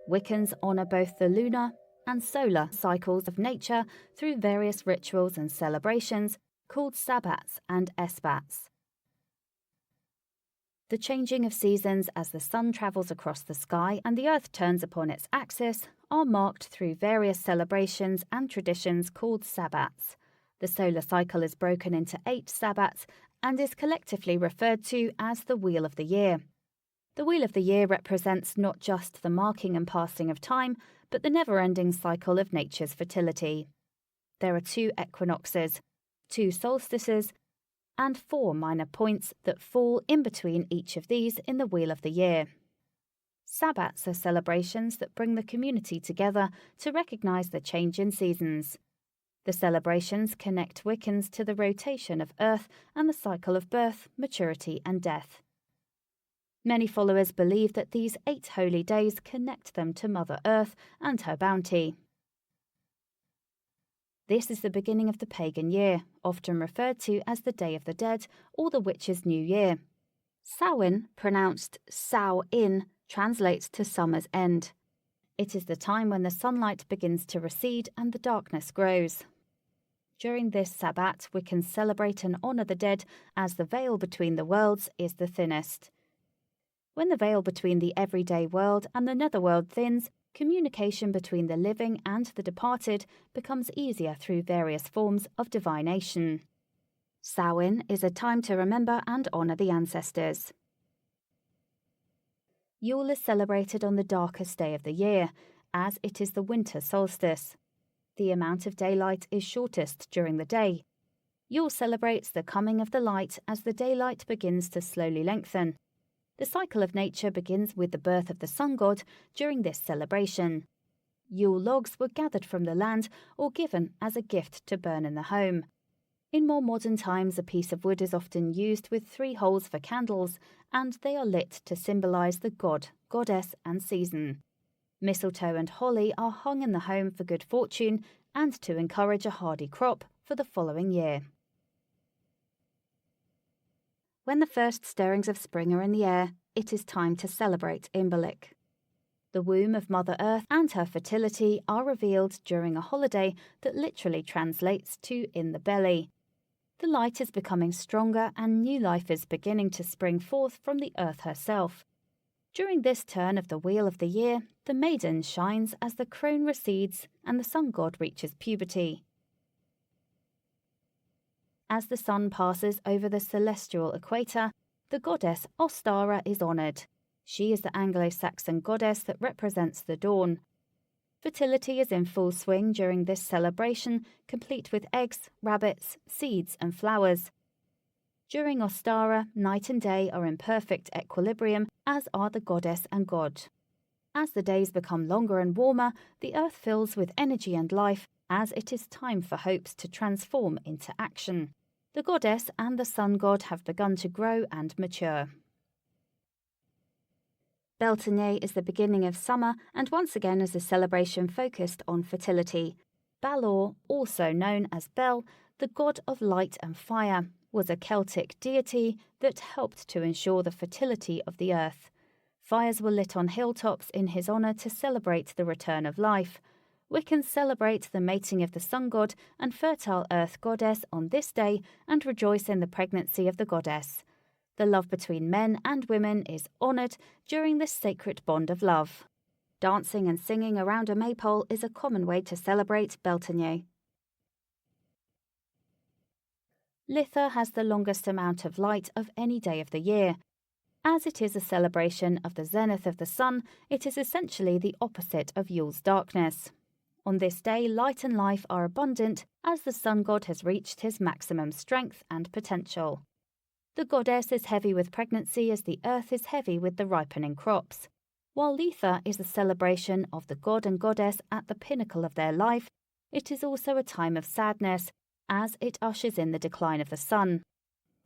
Wiccans honour both the lunar and solar cycles of nature through various rituals and celebrations called Sabbats and Esbats. The changing of seasons as the sun travels across the sky and the earth turns upon its axis are marked through various celebrations and traditions called Sabbats. The solar cycle is broken into 8 Sabbats and is collectively referred to as the Wheel of the Year. The Wheel of the Year represents not just the marking and passing of time, but the never-ending cycle of nature's fertility. There are 2 equinoxes, 2 solstices, and 4 minor points that fall in between each of these in the Wheel of the Year. Sabbats are celebrations that bring the community together to recognise the change in seasons. The celebrations connect Wiccans to the rotation of Earth and the cycle of birth, maturity and death. Many followers believe that these 8 holy days connect them to Mother Earth and her bounty. This is the beginning of the pagan year, often referred to as the Day of the Dead or the Witches' New Year. Samhain, pronounced Sow-in, translates to summer's end. It is the time when the sunlight begins to recede and the darkness grows. During this Sabbat, Wiccans celebrate and honour the dead as the veil between the worlds is the thinnest. When the veil between the everyday world and the netherworld thins, communication between the living and the departed becomes easier through various forms of divination. Samhain is a time to remember and honour the ancestors. Yule is celebrated on the darkest day of the year, as it is the winter solstice. The amount of daylight is shortest during the day. Yule celebrates the coming of the light as the daylight begins to slowly lengthen. The cycle of nature begins with the birth of the sun god during this celebration. Yule logs were gathered from the land or given as a gift to burn in the home. In more modern times, a piece of wood is often used with 3 holes for candles, and they are lit to symbolise the god, goddess and season. Mistletoe and holly are hung in the home for good fortune and to encourage a hardy crop for the following year. When the first stirrings of spring are in the air, it is time to celebrate Imbolc. The womb of Mother Earth and her fertility are revealed during a holiday that literally translates to in the belly. The light is becoming stronger and new life is beginning to spring forth from the earth herself. During this turn of the Wheel of the Year, the maiden shines as the crone recedes and the sun god reaches puberty. As the sun passes over the celestial equator, the goddess Ostara is honoured. She is the Anglo-Saxon goddess that represents the dawn. Fertility is in full swing during this celebration, complete with eggs, rabbits, seeds and flowers. During Ostara, night and day are in perfect equilibrium, as are the goddess and god. As the days become longer and warmer, the earth fills with energy and life, as it is time for hopes to transform into action. The goddess and the sun god have begun to grow and mature. Beltane is the beginning of summer and once again is a celebration focused on fertility. Balor, also known as Bel, the god of light and fire, was a Celtic deity that helped to ensure the fertility of the earth. Fires were lit on hilltops in his honour to celebrate the return of life. Wiccans celebrate the mating of the sun god and fertile earth goddess on this day and rejoice in the pregnancy of the goddess. The love between men and women is honoured during this sacred bond of love. Dancing and singing around a maypole is a common way to celebrate Beltane. Litha has the longest amount of light of any day of the year. As it is a celebration of the zenith of the sun, it is essentially the opposite of Yule's darkness. On this day, light and life are abundant as the sun god has reached his maximum strength and potential. The goddess is heavy with pregnancy as the earth is heavy with the ripening crops. While Litha is a celebration of the god and goddess at the pinnacle of their life, it is also a time of sadness as it ushers in the decline of the sun.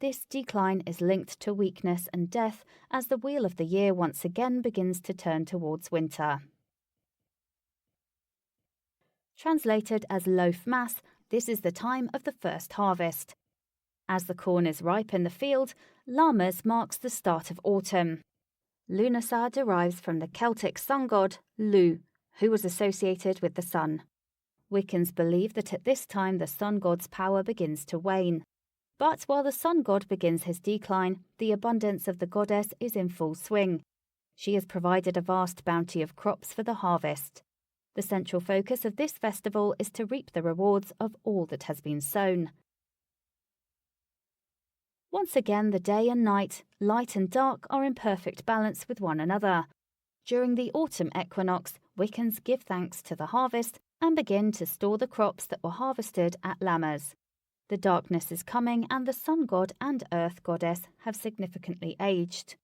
This decline is linked to weakness and death as the wheel of the year once again begins to turn towards winter. Translated as loaf mass, this is the time of the first harvest. As the corn is ripe in the field, Lammas marks the start of autumn. Lunasa derives from the Celtic sun god Lugh, who was associated with the sun. Wiccans believe that at this time the sun god's power begins to wane. But while the sun god begins his decline, the abundance of the goddess is in full swing. She has provided a vast bounty of crops for the harvest. The central focus of this festival is to reap the rewards of all that has been sown. Once again, the day and night, light and dark, are in perfect balance with one another. During the autumn equinox, Wiccans give thanks to the harvest and begin to store the crops that were harvested at Lammas. The darkness is coming and the sun god and earth goddess have significantly aged.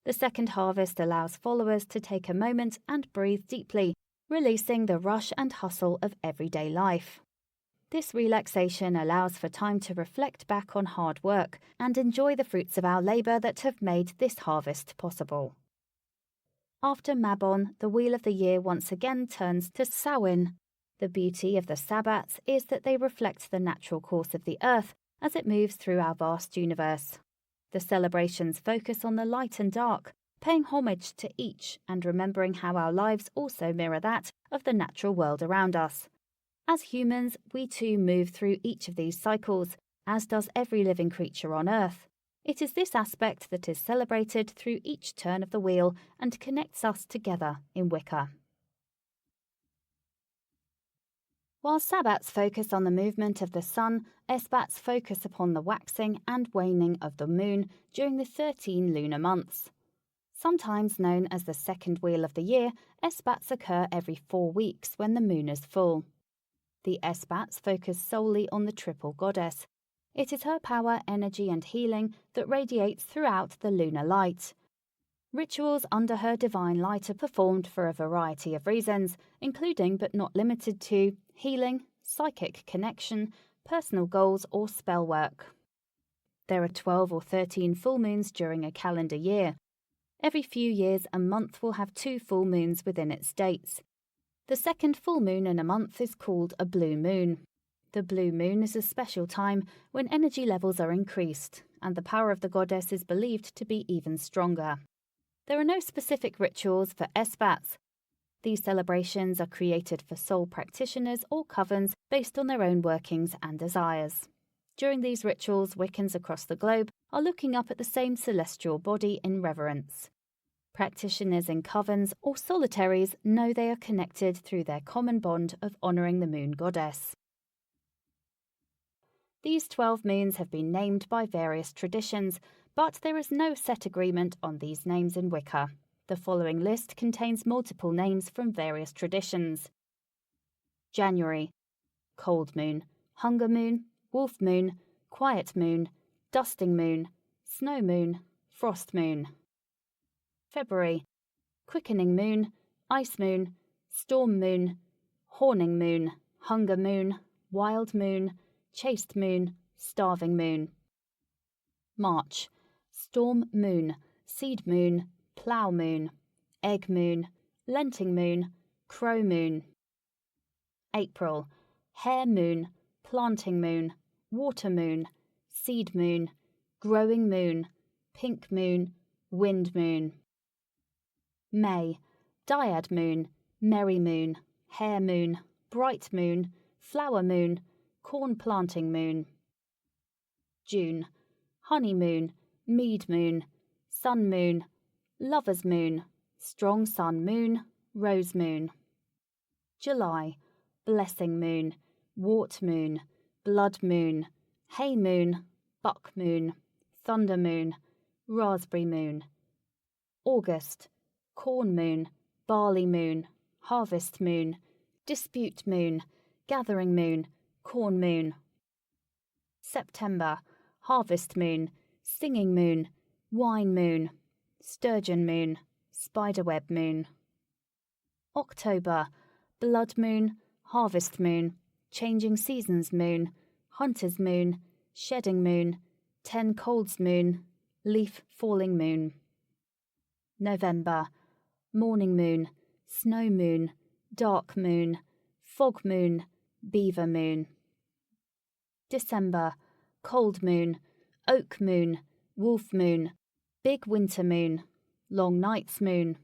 The second harvest allows followers to take a moment and breathe deeply, releasing the rush and hustle of everyday life. This relaxation allows for time to reflect back on hard work and enjoy the fruits of our labour that have made this harvest possible. After Mabon, the wheel of the year once again turns to Samhain. The beauty of the Sabbats is that they reflect the natural course of the earth as it moves through our vast universe. The celebrations focus on the light and dark, paying homage to each and remembering how our lives also mirror that of the natural world around us. As humans, we too move through each of these cycles, as does every living creature on Earth. It is this aspect that is celebrated through each turn of the wheel and connects us together in Wicca. While Sabbats focus on the movement of the sun, Esbats focus upon the waxing and waning of the moon during the 13 lunar months. Sometimes known as the second wheel of the year, Esbats occur every 4 weeks when the moon is full. The Esbats focus solely on the triple goddess. It is her power, energy and healing that radiates throughout the lunar light. Rituals under her divine light are performed for a variety of reasons, including but not limited to healing, psychic connection, personal goals or spell work. There are 12 or 13 full moons during a calendar year. Every few years a month will have 2 full moons within its dates. The second full moon in a month is called a blue moon. The blue moon is a special time when energy levels are increased, and the power of the goddess is believed to be even stronger. There are no specific rituals for Esbats. These celebrations are created for soul practitioners or covens based on their own workings and desires. During these rituals, Wiccans across the globe are looking up at the same celestial body in reverence. Practitioners in covens or solitaries know they are connected through their common bond of honouring the moon goddess. These 12 moons have been named by various traditions, but there is no set agreement on these names in Wicca. The following list contains multiple names from various traditions. January: Cold Moon, Hunger Moon, Wolf Moon, Quiet Moon, Dusting Moon, Snow Moon, Frost Moon. February: Quickening Moon, Ice Moon, Storm Moon, Horning Moon, Hunger Moon, Wild Moon, Chaste Moon, Starving Moon. March: Storm Moon, Seed Moon, Plow Moon, Egg Moon, Lenting Moon, Crow Moon. April: Hare Moon, Planting Moon, Water Moon, Seed Moon, Growing Moon, Pink Moon, Wind Moon. May: Dyad Moon, Merry Moon, Hare Moon, Bright Moon, Flower Moon, Corn Planting Moon. June: Honey Moon, Mead Moon, Sun Moon, Lover's Moon, Strong Sun Moon, Rose Moon. July: Blessing Moon, Wart Moon, Blood Moon, Hay Moon, Buck Moon, Thunder Moon, Raspberry Moon. August: Corn Moon, Barley Moon, Harvest Moon, Dispute Moon, Gathering Moon, Corn Moon. September: Harvest Moon, Singing Moon, Wine Moon, Sturgeon Moon, Spiderweb Moon. October: Blood Moon, Harvest Moon, Changing Seasons Moon, Hunter's Moon, Shedding Moon, 10 Colds Moon, Leaf Falling Moon. November: Mourning Moon, Snow Moon, Dark Moon, Fog Moon, Beaver Moon. December: Cold Moon, Oak Moon, wolf moon, big winter moon, long nights moon,